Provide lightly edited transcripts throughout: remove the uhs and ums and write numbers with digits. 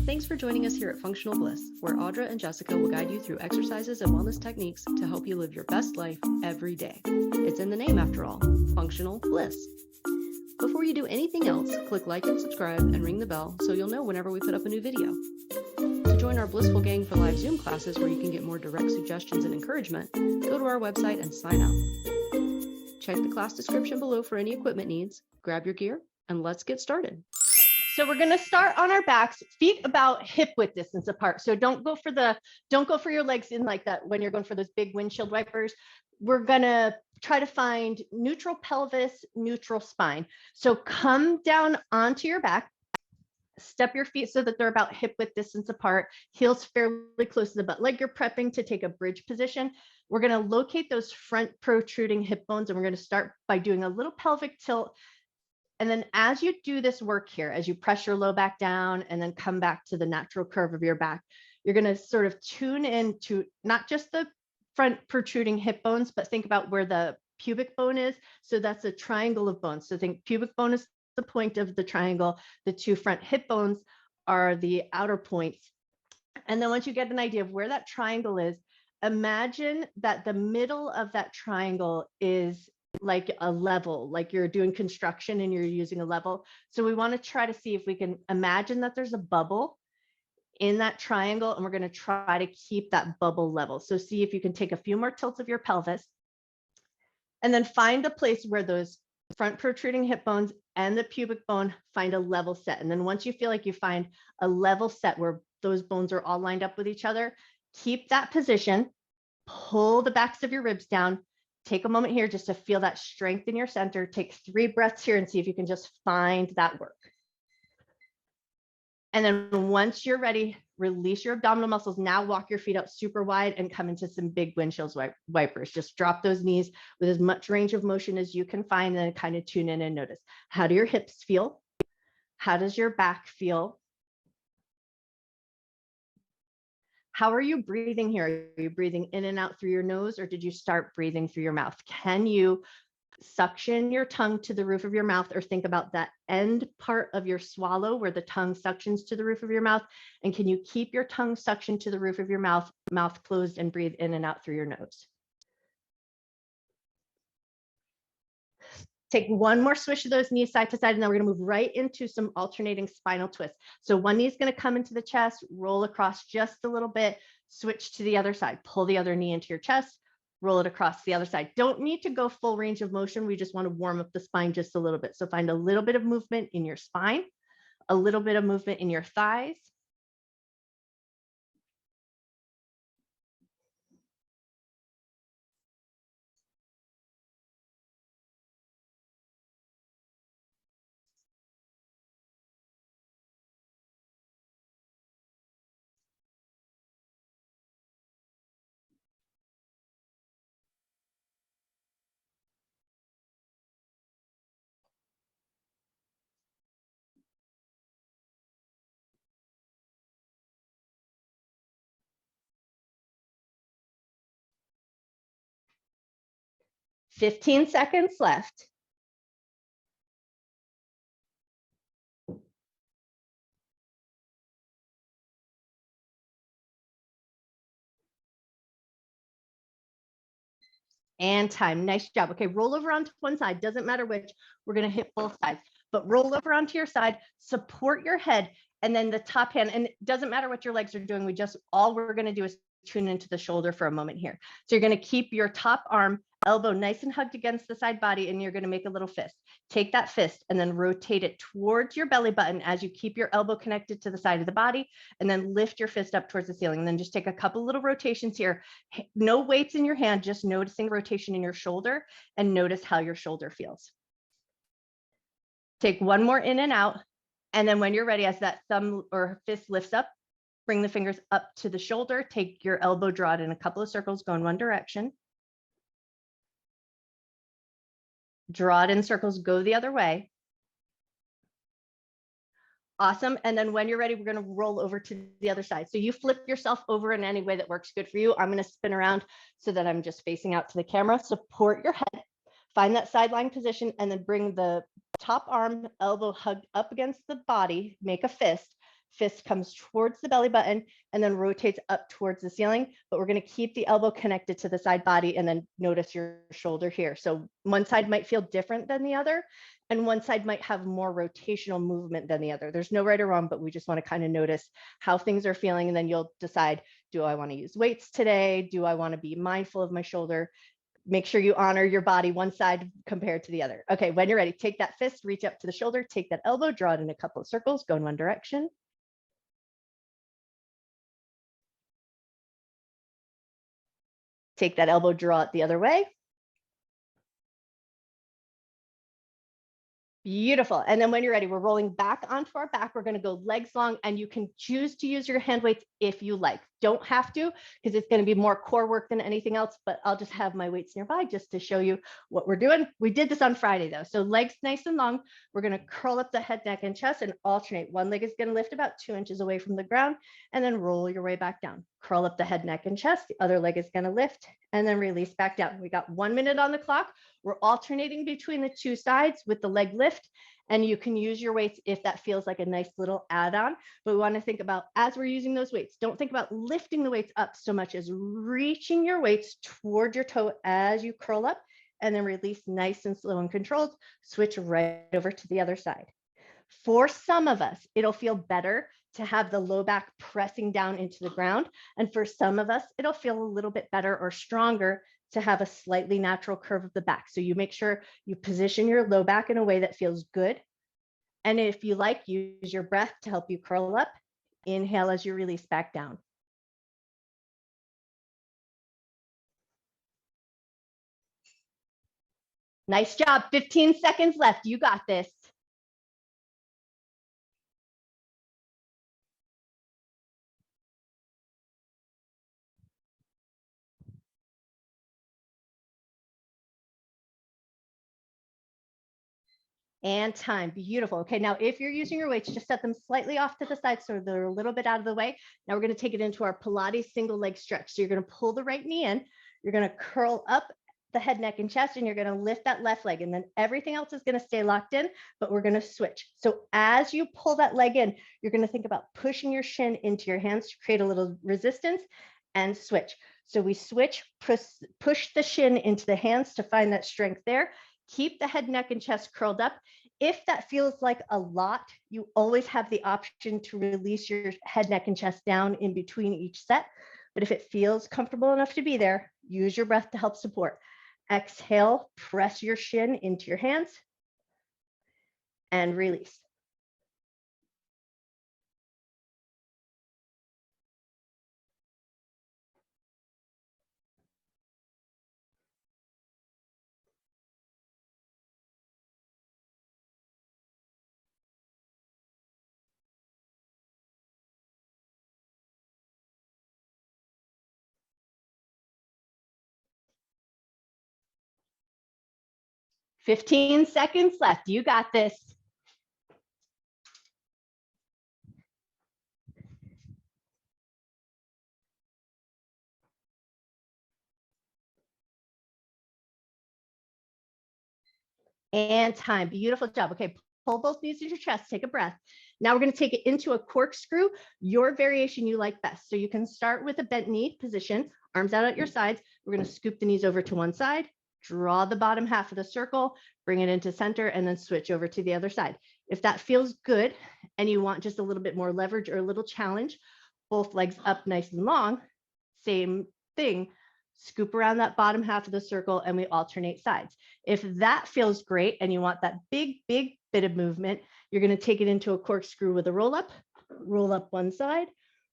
Thanks for joining us here at Functional Bliss, where Audra and Jessica will guide you through exercises and wellness techniques to help you live your best life every day. It's in the name after all, Functional Bliss. Before you do anything else, click like and subscribe and ring the bell so you'll know whenever we put up a new video. To join our Blissful Gang for live Zoom classes where you can get more direct suggestions and encouragement, go to our website and sign up. Check the class description below for any equipment needs, grab your gear, and let's get started. So we're going to start on our backs, feet about hip width distance apart. So don't go for your legs in like that when you're going for those big windshield wipers. We're going to try to find neutral pelvis, neutral spine. So come down onto your back, step your feet so that they're about hip width distance apart, heels fairly close to the butt, like you're prepping to take a bridge position. We're going to locate those front protruding hip bones, and we're going to start by doing a little pelvic tilt. And then as you do this work here, as you press your low back down and then come back to the natural curve of your back, you're going to sort of tune into not just the front protruding hip bones, but think about where the pubic bone is. So that's a triangle of bones. So think pubic bone is the point of the triangle. The two front hip bones are the outer points. And then once you get an idea of where that triangle is, imagine that the middle of that triangle is like a level, like you're doing construction and you're using a level. So we want to try to see if we can imagine that there's a bubble in that triangle, and we're going to try to keep that bubble level. So see if you can take a few more tilts of your pelvis and then find a place where those front protruding hip bones and the pubic bone find a level set. And then once you feel like you find a level set where those bones are all lined up with each other, keep that position, pull the backs of your ribs down. Take a moment here just to feel that strength in your center. Take 3 breaths here and see if you can just find that work. And then once you're ready, release your abdominal muscles. Now walk your feet out super wide and come into some big windshield wipers. Just drop those knees with as much range of motion as you can find, and then kind of tune in and notice. How do your hips feel? How does your back feel? How are you breathing here? Are you breathing in and out through your nose, or did you start breathing through your mouth? Can you suction your tongue to the roof of your mouth, or think about that end part of your swallow where the tongue suctions to the roof of your mouth? And can you keep your tongue suctioned to the roof of your mouth closed, and breathe in and out through your nose? Take one more swish of those knees side to side, and then we're going to move right into some alternating spinal twists. So one knee is going to come into the chest, roll across just a little bit, switch to the other side, pull the other knee into your chest, roll it across the other side. Don't need to go full range of motion. We just want to warm up the spine just a little bit. So find a little bit of movement in your spine, a little bit of movement in your thighs. "15 seconds left." And time. Nice job. Okay, roll over onto one side. Doesn't matter which. We're going to hit both sides, but roll over onto your side, support your head, and then the top hand. And it doesn't matter what your legs are doing. All we're going to do is tune into the shoulder for a moment here. So you're going to keep your top arm, elbow nice and hugged against the side body, and you're going to make a little fist. Take that fist and then rotate it towards your belly button as you keep your elbow connected to the side of the body, and then lift your fist up towards the ceiling. And then just take a couple little rotations here. No weights in your hand, just noticing rotation in your shoulder, and notice how your shoulder feels. Take one more in and out. And then when you're ready, as that thumb or fist lifts up, bring the fingers up to the shoulder. Take your elbow, draw it in a couple of circles, go in one direction. Draw it in circles, go the other way. Awesome. And then when you're ready, we're going to roll over to the other side. So you flip yourself over in any way that works good for you. I'm going to spin around so that I'm just facing out to the camera. Support your head, find that sideline position, and then bring the top arm, elbow hugged up against the body, make a fist. fist comes towards the belly button and then rotates up towards the ceiling, but we're going to keep the elbow connected to the side body and then notice your shoulder here. So one side might feel different than the other, and one side might have more rotational movement than the other. There's no right or wrong, but we just want to kind of notice how things are feeling, and then you'll decide, do I want to use weights today? Do I want to be mindful of my shoulder? Make sure you honor your body one side compared to the other. Okay, when you're ready, take that fist, reach up to the shoulder, take that elbow, draw it in a couple of circles, go in one direction. Take that elbow, draw it the other way. Beautiful. And then when you're ready, we're rolling back onto our back. We're going to go legs long, and you can choose to use your hand weights if you like. Don't have to, because it's going to be more core work than anything else, but I'll just have my weights nearby just to show you what we're doing. We did this on Friday though. So legs nice and long. We're going to curl up the head, neck, and chest and alternate. One leg is going to lift about 2 inches away from the ground, and then roll your way back down. Curl up the head, neck, and chest. The other leg is going to lift and then release back down. We got 1 minute on the clock. We're alternating between the two sides with the leg lift, and you can use your weights if that feels like a nice little add-on. But we want to think about, as we're using those weights, don't think about lifting the weights up so much as reaching your weights toward your toe as you curl up, and then release nice and slow and controlled. Switch right over to the other side. For some of us, it'll feel better to have the low back pressing down into the ground. And for some of us, it'll feel a little bit better or stronger to have a slightly natural curve of the back. So you make sure you position your low back in a way that feels good. And if you like, use your breath to help you curl up. Inhale as you release back down. Nice job. 15 seconds left. You got this. And time. Beautiful. Okay, now if you're using your weights, just set them slightly off to the side so they're a little bit out of the way. Now we're going to take it into our Pilates single leg stretch. So you're going to pull the right knee in, you're going to curl up the head, neck, and chest, and you're going to lift that left leg, and then everything else is going to stay locked in, but we're going to switch. So as you pull that leg in, you're going to think about pushing your shin into your hands to create a little resistance and switch. So we switch, push the shin into the hands to find that strength there. Keep the head, neck, and chest curled up. If that feels like a lot, you always have the option to release your head, neck, and chest down in between each set. But if it feels comfortable enough to be there, use your breath to help support. Exhale, press your shin into your hands and release. "15 seconds left. You got this." And time. Beautiful job. Okay, pull both knees into your chest, take a breath. Now we're going to take it into a corkscrew, your variation you like best. So you can start with a bent knee position, arms out at your sides. We're going to scoop the knees over to one side, draw the bottom half of the circle, bring it into center, and then switch over to the other side. If that feels good and you want just a little bit more leverage or a little challenge, both legs up nice and long, same thing. Scoop around that bottom half of the circle and we alternate sides. If that feels great and you want that big bit of movement, you're going to take it into a corkscrew with a roll up one side,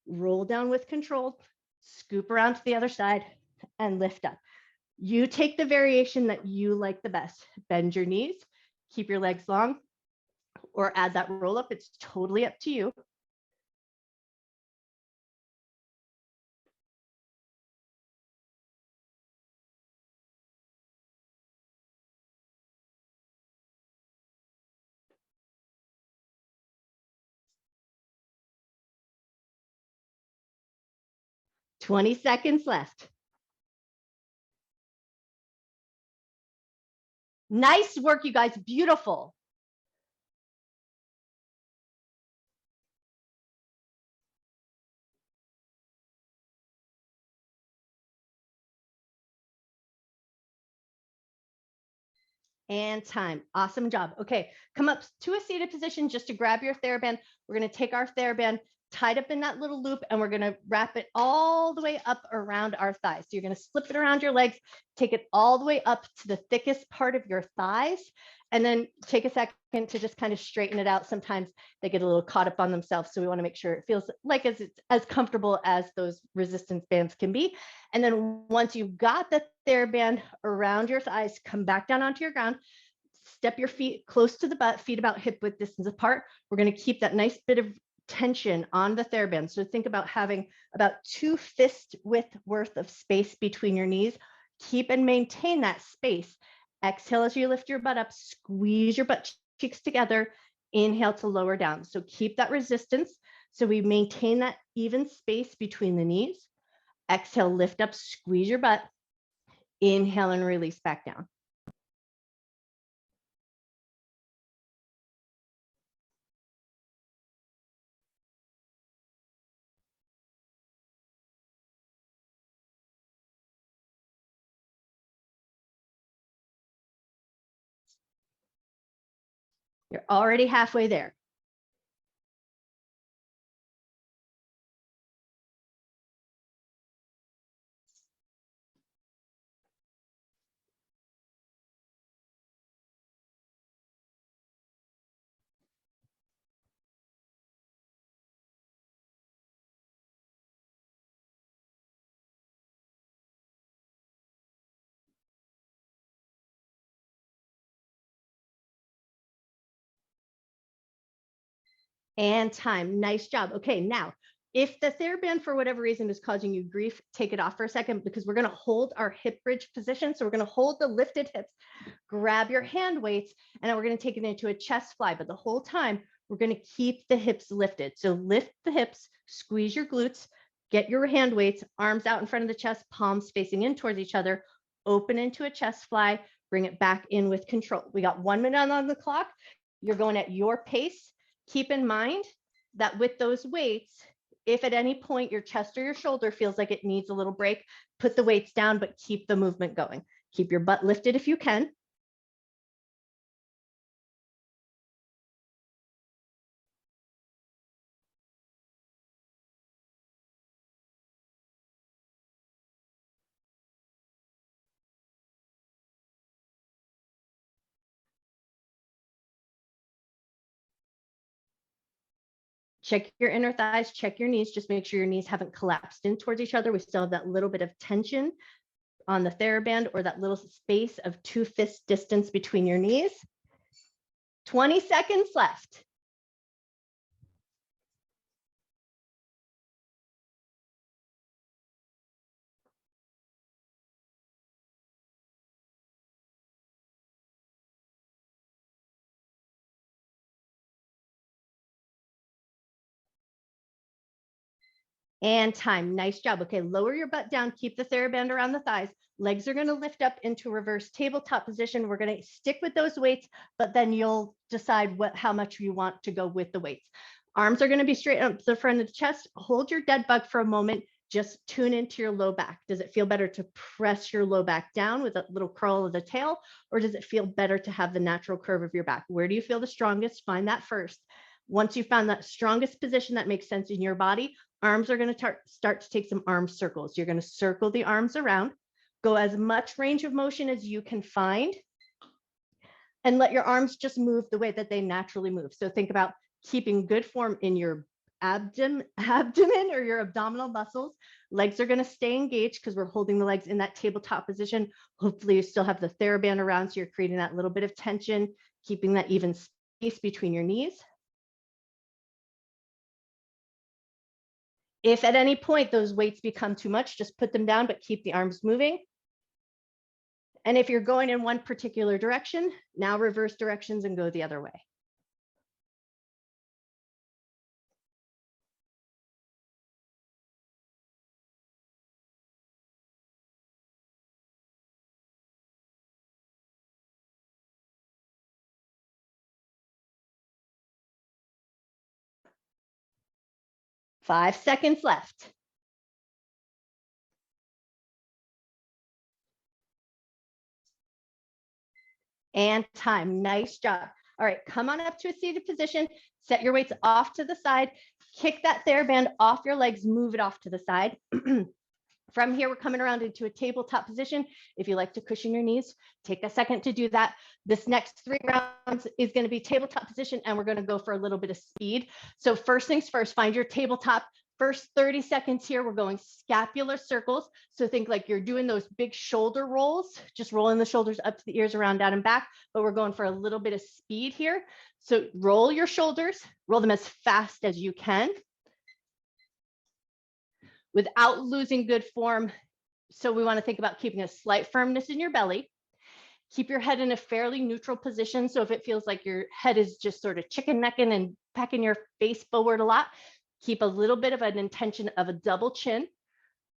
roll down with control, scoop around to the other side and lift up. You take the variation that you like the best. Bend your knees, keep your legs long, or add that roll up. It's totally up to you. "20 seconds left." Nice work, you guys. Beautiful. And time. Awesome job. Okay, come up to a seated position just to grab your theraband. We're going to take our theraband tied up in that little loop and we're going to wrap it all the way up around our thighs. So you're going to slip it around your legs, take it all the way up to the thickest part of your thighs, and then take a second to just kind of straighten it out. Sometimes they get a little caught up on themselves. So we want to make sure it feels like it's as comfortable as those resistance bands can be. And then once you've got the theraband around your thighs, come back down onto your ground, step your feet close to the butt, feet about hip width distance apart. We're going to keep that nice bit of tension on the theraband. So think about having about 2 fist width worth of space between your knees. Keep and maintain that space. Exhale as you lift your butt up, squeeze your butt cheeks together. Inhale to lower down. So keep that resistance. So we maintain that even space between the knees. Exhale, lift up, squeeze your butt. Inhale and release back down. You're already halfway there. And time. Nice job. Okay, now, if the TheraBand for whatever reason is causing you grief, take it off for a second because we're going to hold our hip bridge position. So we're going to hold the lifted hips, grab your hand weights, and then we're going to take it into a chest fly. But the whole time, we're going to keep the hips lifted. So lift the hips, squeeze your glutes, get your hand weights, arms out in front of the chest, palms facing in towards each other, open into a chest fly, bring it back in with control. We got 1 minute on the clock. You're going at your pace. Keep in mind that with those weights, if at any point your chest or your shoulder feels like it needs a little break, put the weights down, but keep the movement going. Keep your butt lifted if you can. Check your inner thighs, check your knees, just make sure your knees haven't collapsed in towards each other. We still have that little bit of tension on the TheraBand or that little space of 2 fist distance between your knees. 20 seconds left. And time. Nice job. Okay, lower your butt down, keep the TheraBand around the thighs. Legs are going to lift up into reverse tabletop position. We're going to stick with those weights, but then you'll decide how much you want to go with the weights. Arms are going to be straight up to the front of the chest. Hold your dead bug for a moment. Just tune into your low back. Does it feel better to press your low back down with a little curl of the tail, or does it feel better to have the natural curve of your back? Where do you feel the strongest? Find that first. Once you found that strongest position that makes sense in your body, arms are going to start to take some arm circles. You're going to circle the arms around, go as much range of motion as you can find, and let your arms just move the way that they naturally move. So think about keeping good form in your abdomen or your abdominal muscles. Legs are going to stay engaged because we're holding the legs in that tabletop position. Hopefully you still have the TheraBand around, so you're creating that little bit of tension, keeping that even space between your knees. If at any point those weights become too much, just put them down, but keep the arms moving. And if you're going in one particular direction, now reverse directions and go the other way. Five seconds left. And time. Nice job. All right, come on up to a seated position. Set your weights off to the side. Kick that TheraBand off your legs. Move it off to the side. From here, we're coming around into a tabletop position. If you like to cushion your knees, take a second to do that. This next 3 rounds is going to be tabletop position, and we're going to go for a little bit of speed. So first things first, find your tabletop. First 30 seconds here, we're going scapular circles. So think like you're doing those big shoulder rolls, just rolling the shoulders up to the ears, around, down, and back. But we're going for a little bit of speed here. So roll your shoulders, roll them as fast as you can, without losing good form. So we want to think about keeping a slight firmness in your belly. Keep your head in a fairly neutral position. So if it feels like your head is just sort of chicken necking and pecking your face forward a lot, keep a little bit of an intention of a double chin.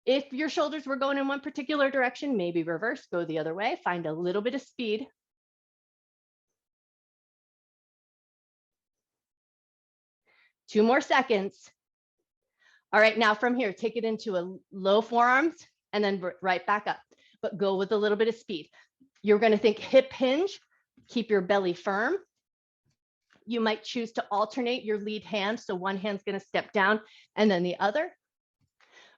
If your shoulders were going in one particular direction, maybe reverse, go the other way, find a little bit of speed. Two more seconds. All right, now from here, take it into a low forearms and then right back up, but go with a little bit of speed. You're going to think hip hinge, keep your belly firm. You might choose to alternate your lead hand. So one hand's going to step down and then the other.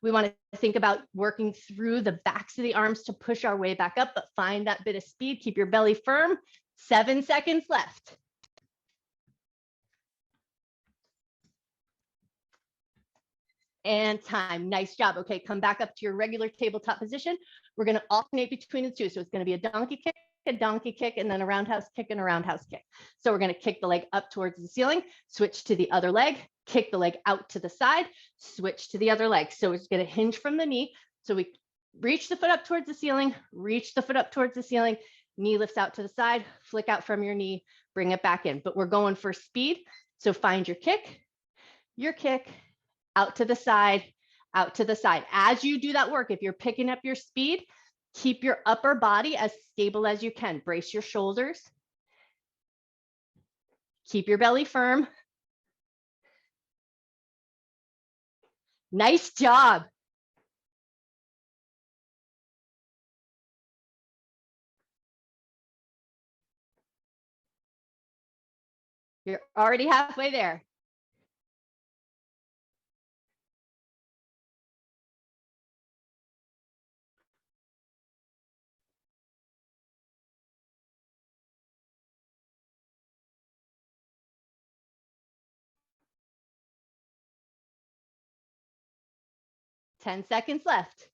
We want to think about working through the backs of the arms to push our way back up, but find that bit of speed. Keep your belly firm. 7 seconds left. And time. Nice job. Okay, come back up to your regular tabletop position. We're going to alternate between the two. So it's going to be a donkey kick, and then a roundhouse kick and a roundhouse kick. So we're going to kick the leg up towards the ceiling, switch to the other leg, kick the leg out to the side, switch to the other leg. So it's going to hinge from the knee. So we reach the foot up towards the ceiling, reach the foot up towards the ceiling, knee lifts out to the side, flick out from your knee, bring it back in. But we're going for speed. So find your kick, out to the side, out to the side. As you do that work, if you're picking up your speed, keep your upper body as stable as you can. Brace your shoulders. Keep your belly firm. Nice job. You're already halfway there. Ten seconds left.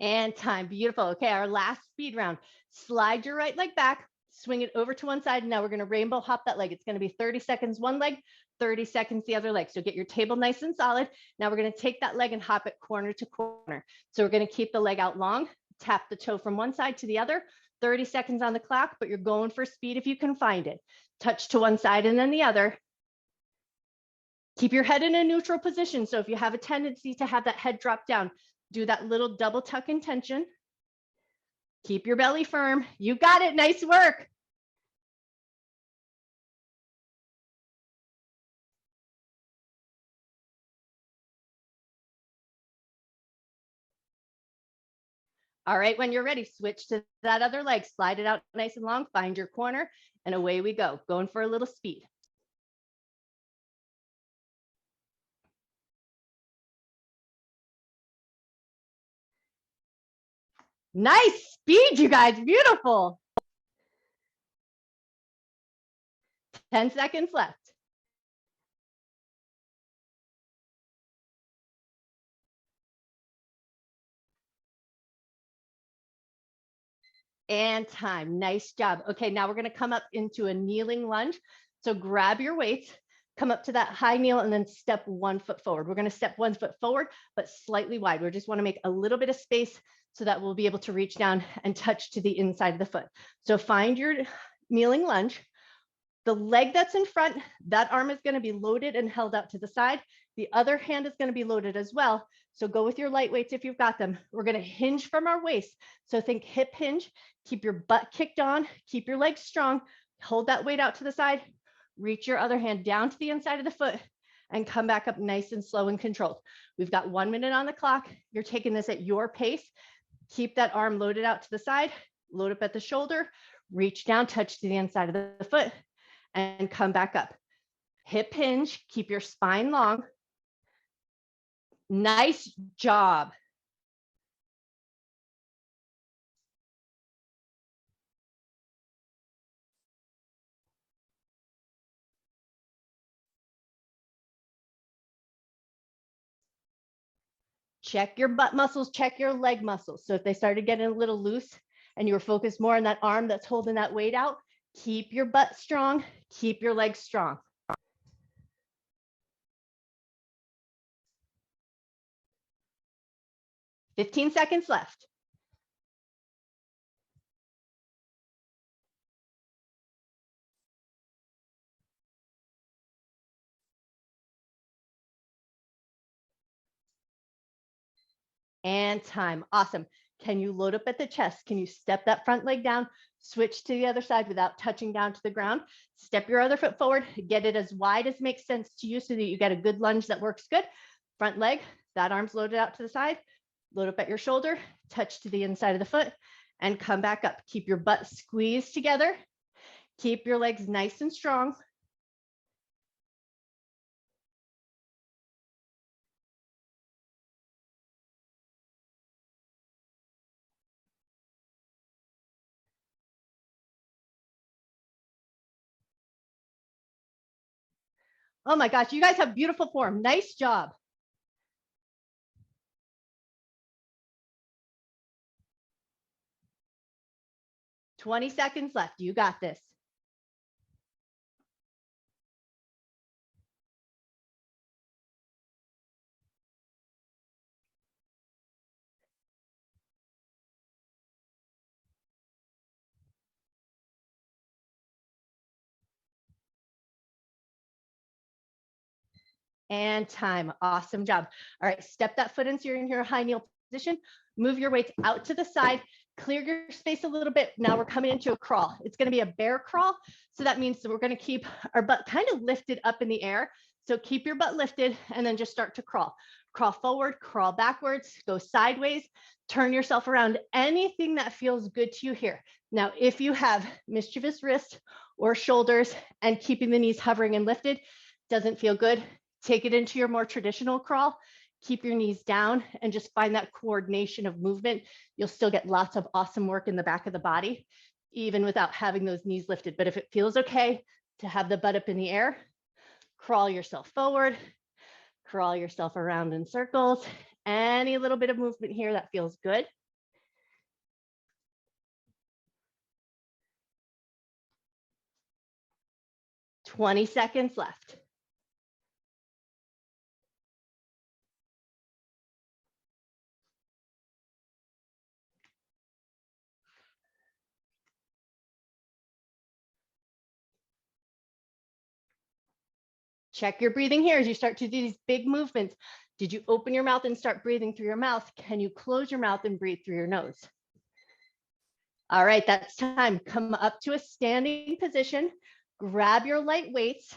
And time. Beautiful. Okay, our last speed round. Slide your right leg back, swing it over to one side. Now we're going to rainbow hop that leg. It's going to be 30 seconds one leg, 30 seconds the other leg. So get your table nice and solid. Now we're going to take that leg and hop it corner to corner. So we're going to keep the leg out long, tap the toe from one side to the other, 30 seconds on the clock, but you're going for speed if you can find it. Touch to one side and then the other. Keep your head in a neutral position. So if you have a tendency to have that head drop down, do that little double tuck in tension. Keep your belly firm. You got it. Nice work. All right, when you're ready, switch to that other leg, slide it out nice and long, find your corner, and away we go. Going for a little speed. Nice speed, you guys. Beautiful. 10 seconds left. And time. Nice job. Okay, now we're going to come up into a kneeling lunge. So grab your weights, come up to that high kneel, and then step 1 foot forward. We're going to step 1 foot forward, but slightly wide. We just want to make a little bit of space so that we'll be able to reach down and touch to the inside of the foot. So find your kneeling lunge. The leg that's in front, that arm is going to be loaded and held out to the side. The other hand is going to be loaded as well. So go with your light weights if you've got them. We're going to hinge from our waist. So think hip hinge, keep your butt kicked on, keep your legs strong, hold that weight out to the side, reach your other hand down to the inside of the foot, and come back up nice and slow and controlled. We've got 1 minute on the clock. You're taking this at your pace. Keep that arm loaded out to the side, load up at the shoulder, reach down, touch to the inside of the foot, and come back up. Hip hinge, keep your spine long. Nice job. Check your butt muscles, check your leg muscles. So if they started getting a little loose and you were focused more on that arm that's holding that weight out, keep your butt strong, keep your legs strong. "15 seconds left. And time. Awesome. Can you load up at the chest? Can you step that front leg down, switch to the other side without touching down to the ground? Step your other foot forward, get it as wide as makes sense to you so that you get a good lunge that works good. Front leg, that arm's loaded out to the side, load up at your shoulder, touch to the inside of the foot, and come back up. Keep your butt squeezed together. Keep your legs nice and strong. Oh my gosh, you guys have beautiful form. Nice job. 20 seconds left. You got this. And time. Awesome job. All right, step that foot into your high kneel position. Move your weights out to the side. Clear your space a little bit. Now we're coming into a crawl. It's going to be a bear crawl. So that means that we're going to keep our butt kind of lifted up in the air. So keep your butt lifted and then just start to crawl. Crawl forward, crawl backwards, go sideways, turn yourself around. Anything that feels good to you here. Now, if you have mischievous wrists or shoulders and keeping the knees hovering and lifted doesn't feel good, take it into your more traditional crawl. Keep your knees down and just find that coordination of movement. You'll still get lots of awesome work in the back of the body, even without having those knees lifted. But if it feels okay to have the butt up in the air, crawl yourself forward, crawl yourself around in circles. Any little bit of movement here that feels good. "20 seconds left. Check your breathing here as you start to do these big movements. Did you open your mouth and start breathing through your mouth? Can you close your mouth and breathe through your nose? All right, that's time. Come up to a standing position. Grab your light weights.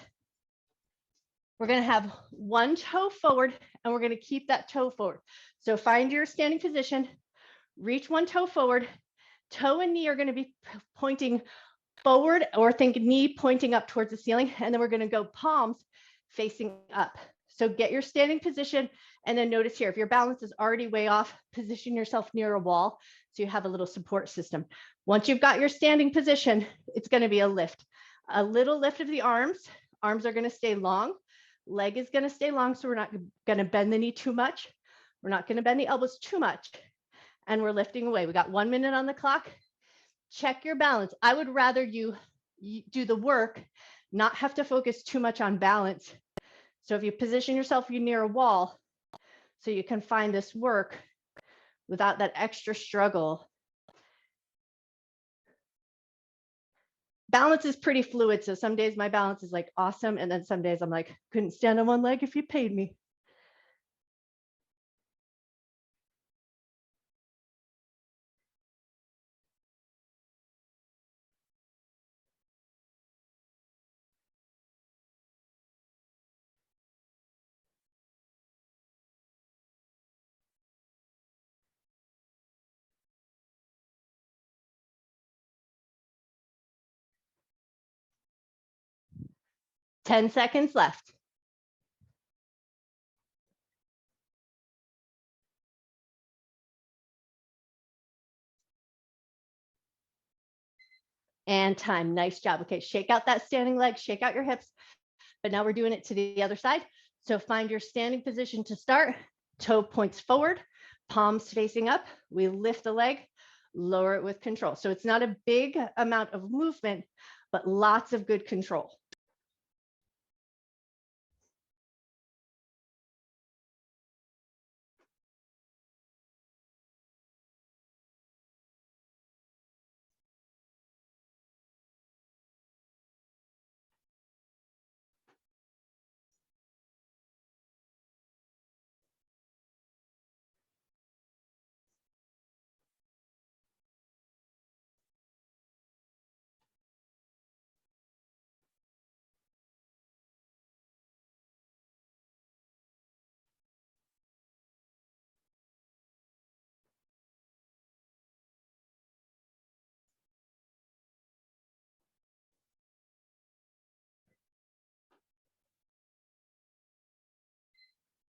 We're going to have one toe forward and we're going to keep that toe forward. So find your standing position, reach one toe forward. Toe and knee are going to be pointing forward, or think knee pointing up towards the ceiling. And then we're going to go palms facing up. So get your standing position. And then notice here, if your balance is already way off, position yourself near a wall so you have a little support system. Once you've got your standing position, it's going to be a lift. A little lift of the arms. Arms are going to stay long. Leg is going to stay long, so we're not going to bend the knee too much. We're not going to bend the elbows too much. And we're lifting away. We got 1 minute on the clock. Check your balance. I would rather you do the work, not have to focus too much on balance. So if you position yourself near a wall, so you can find this work without that extra struggle. Balance is pretty fluid. So some days my balance is like awesome. And then some days I'm like, couldn't stand on one leg if you paid me. 10 seconds left. And time. Nice job. Okay, shake out that standing leg, shake out your hips. But now we're doing it to the other side. So find your standing position to start. Toe points forward, palms facing up. We lift the leg, lower it with control. So it's not a big amount of movement, but lots of good control.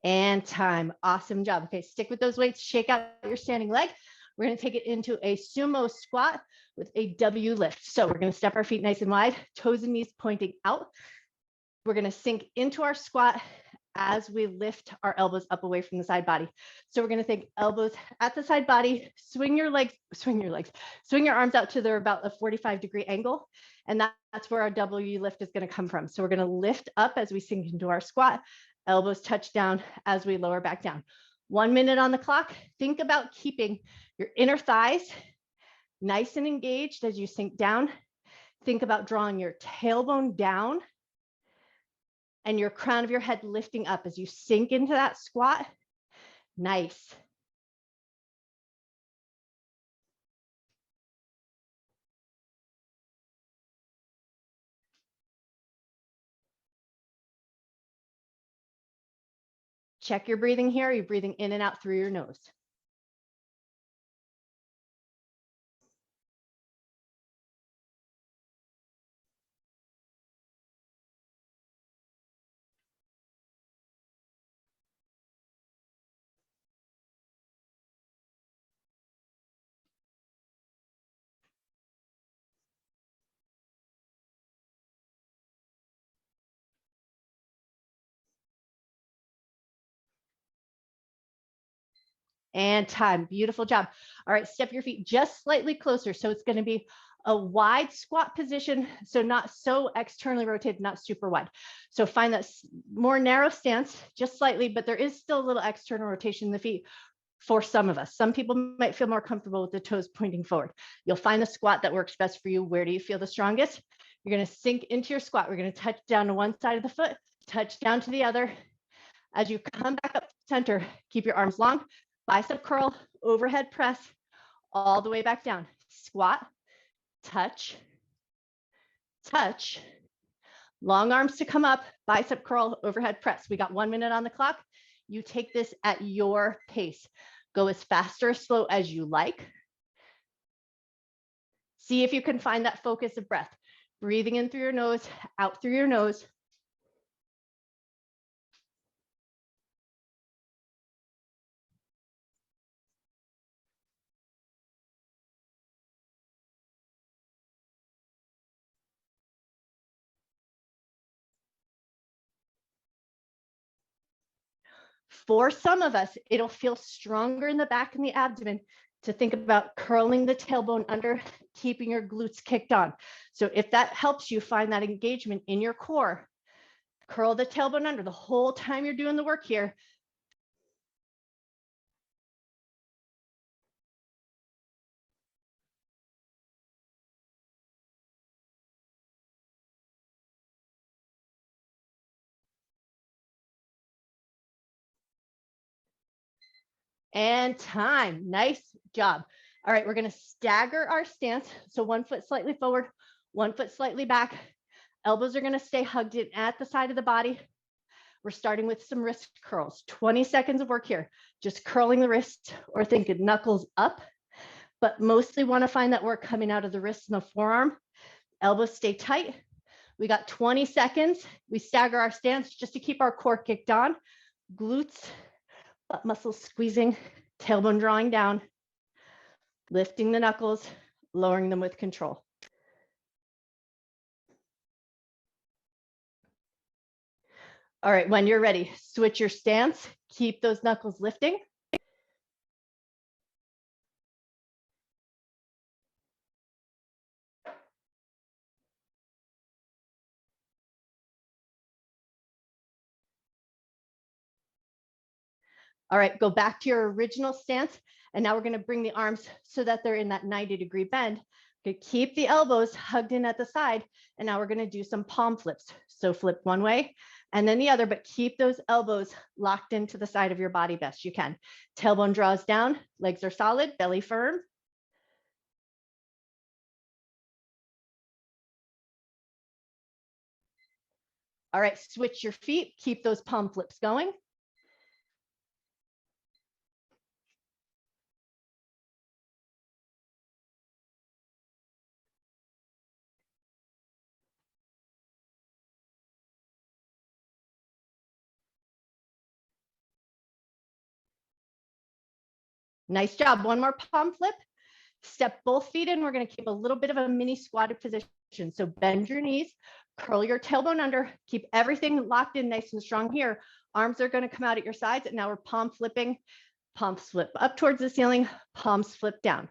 And time. Awesome job. Okay, stick with those weights, shake out your standing leg. We're going to take it into a sumo squat with a W lift. So we're going to step our feet nice and wide, toes and knees pointing out. We're going to sink into our squat as we lift our elbows up away from the side body. So we're going to think elbows at the side body, swing your arms out to about a 45-degree angle. And that's where our W lift is going to come from. So we're going to lift up as we sink into our squat, elbows touch down as we lower back down. 1 minute on the clock. Think about keeping your inner thighs nice and engaged as you sink down. Think about drawing your tailbone down and your crown of your head lifting up as you sink into that squat. Nice. Check your breathing here. You're breathing in and out through your nose. And time. Beautiful job. All right, step your feet just slightly closer. So it's going to be a wide squat position. So not so externally rotated, not super wide. So find that more narrow stance, just slightly, but there is still a little external rotation in the feet for some of us. Some people might feel more comfortable with the toes pointing forward. You'll find the squat that works best for you. Where do you feel the strongest? You're going to sink into your squat. We're going to touch down to one side of the foot, touch down to the other. As you come back up to center, keep your arms long, bicep curl, overhead press, all the way back down. Squat, touch, touch. Long arms to come up, bicep curl, overhead press. We got 1 minute on the clock. You take this at your pace. Go as fast or slow as you like. See if you can find that focus of breath. Breathing in through your nose, out through your nose. For some of us, it'll feel stronger in the back and the abdomen to think about curling the tailbone under, keeping your glutes kicked on. So if that helps you find that engagement in your core, curl the tailbone under the whole time you're doing the work here. And time. Nice job. All right, we're going to stagger our stance. So 1 foot slightly forward, 1 foot slightly back. Elbows are going to stay hugged in at the side of the body. We're starting with some wrist curls. 20 seconds of work here. Just curling the wrist or think of knuckles up, but mostly want to find that work coming out of the wrist and the forearm. Elbows stay tight. We got 20 seconds. We stagger our stance just to keep our core kicked on. Glutes, butt muscles squeezing, tailbone drawing down, lifting the knuckles, lowering them with control. All right, when you're ready, switch your stance. Keep those knuckles lifting. All right, go back to your original stance. And now we're going to bring the arms so that they're in that 90-degree bend. Okay, keep the elbows hugged in at the side. And now we're going to do some palm flips. So flip one way and then the other, but keep those elbows locked into the side of your body best you can. Tailbone draws down, legs are solid, belly firm. All right, switch your feet, keep those palm flips going. Nice job. One more palm flip. Step both feet in. We're going to keep a little bit of a mini squatted position. So bend your knees, curl your tailbone under, keep everything locked in nice and strong here. Arms are going to come out at your sides. And now we're palm flipping, palms flip up towards the ceiling, palms flip down.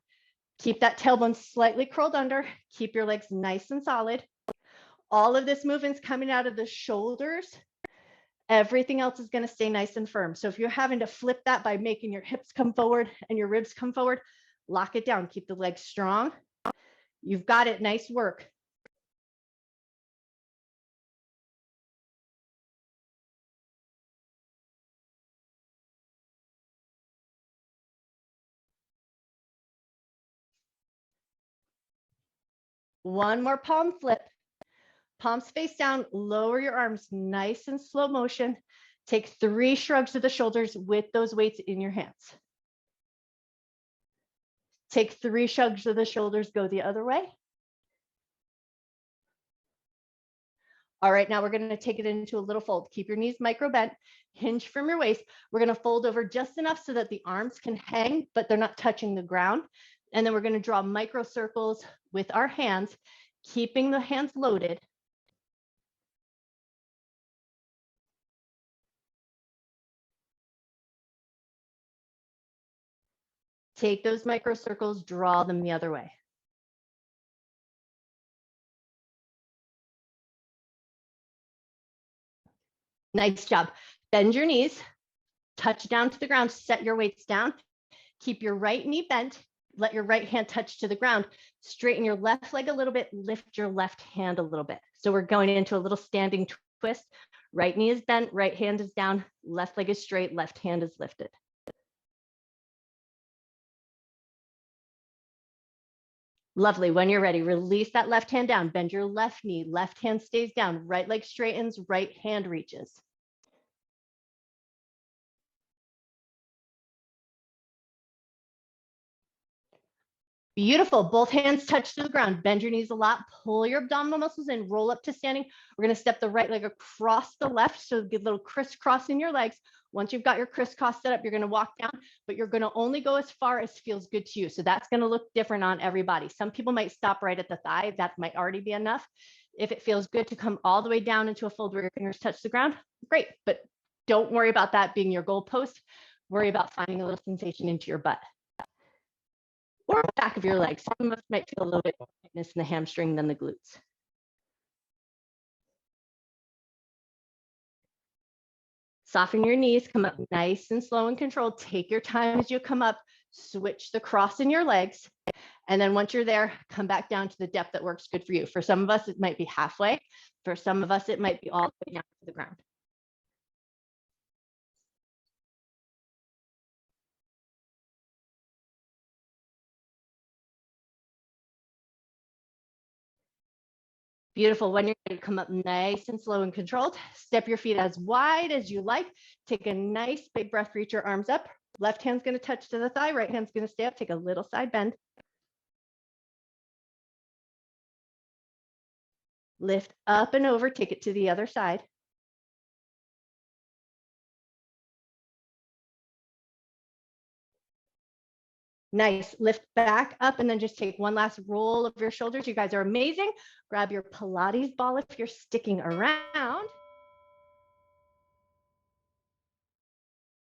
Keep that tailbone slightly curled under. Keep your legs nice and solid. All of this movement's coming out of the shoulders. Everything else is going to stay nice and firm. So if you're having to flip that by making your hips come forward and your ribs come forward, lock it down. Keep the legs strong. You've got it. Nice work. One more palm flip. Palms face down. Lower your arms nice and slow motion. Take 3 shrugs of the shoulders with those weights in your hands. Take 3 shrugs of the shoulders. Go the other way. All right, now we're going to take it into a little fold. Keep your knees micro bent, hinge from your waist. We're going to fold over just enough so that the arms can hang, but they're not touching the ground. And then we're going to draw micro circles with our hands, keeping the hands loaded. Take those micro circles, draw them the other way. Nice job. Bend your knees, touch down to the ground, set your weights down. Keep your right knee bent. Let your right hand touch to the ground. Straighten your left leg a little bit. Lift your left hand a little bit. So we're going into a little standing twist. Right knee is bent. Right hand is down. Left leg is straight. Left hand is lifted. Lovely. When you're ready, release that left hand down. Bend your left knee. Left hand stays down. Right leg straightens. Right hand reaches. Beautiful. Both hands touch to the ground. Bend your knees a lot. Pull your abdominal muscles in. Roll up to standing. We're going to step the right leg across the left. So get a little crisscross in your legs. Once you've got your crisscross set up, you're going to walk down, but you're going to only go as far as feels good to you. So that's going to look different on everybody. Some people might stop right at the thigh. That might already be enough. If it feels good to come all the way down into a fold where your fingers touch the ground, great. But don't worry about that being your goalpost. Worry about finding a little sensation into your butt. Or the back of your legs. Some of us might feel a little bit more tightness in the hamstring than the glutes. Soften your knees, come up nice and slow and controlled. Take your time as you come up, switch the cross in your legs. And then once you're there, come back down to the depth that works good for you. For some of us, it might be halfway. For some of us, it might be all the way down to the ground. Beautiful. When you're ready to come up nice and slow and controlled, step your feet as wide as you like. Take a nice big breath, reach your arms up. Left hand's going to touch to the thigh, right hand's going to stay up. Take a little side bend. Lift up and over, take it to the other side. Nice. Lift back up and then just take one last roll of your shoulders. You guys are amazing. Grab your Pilates ball if you're sticking around.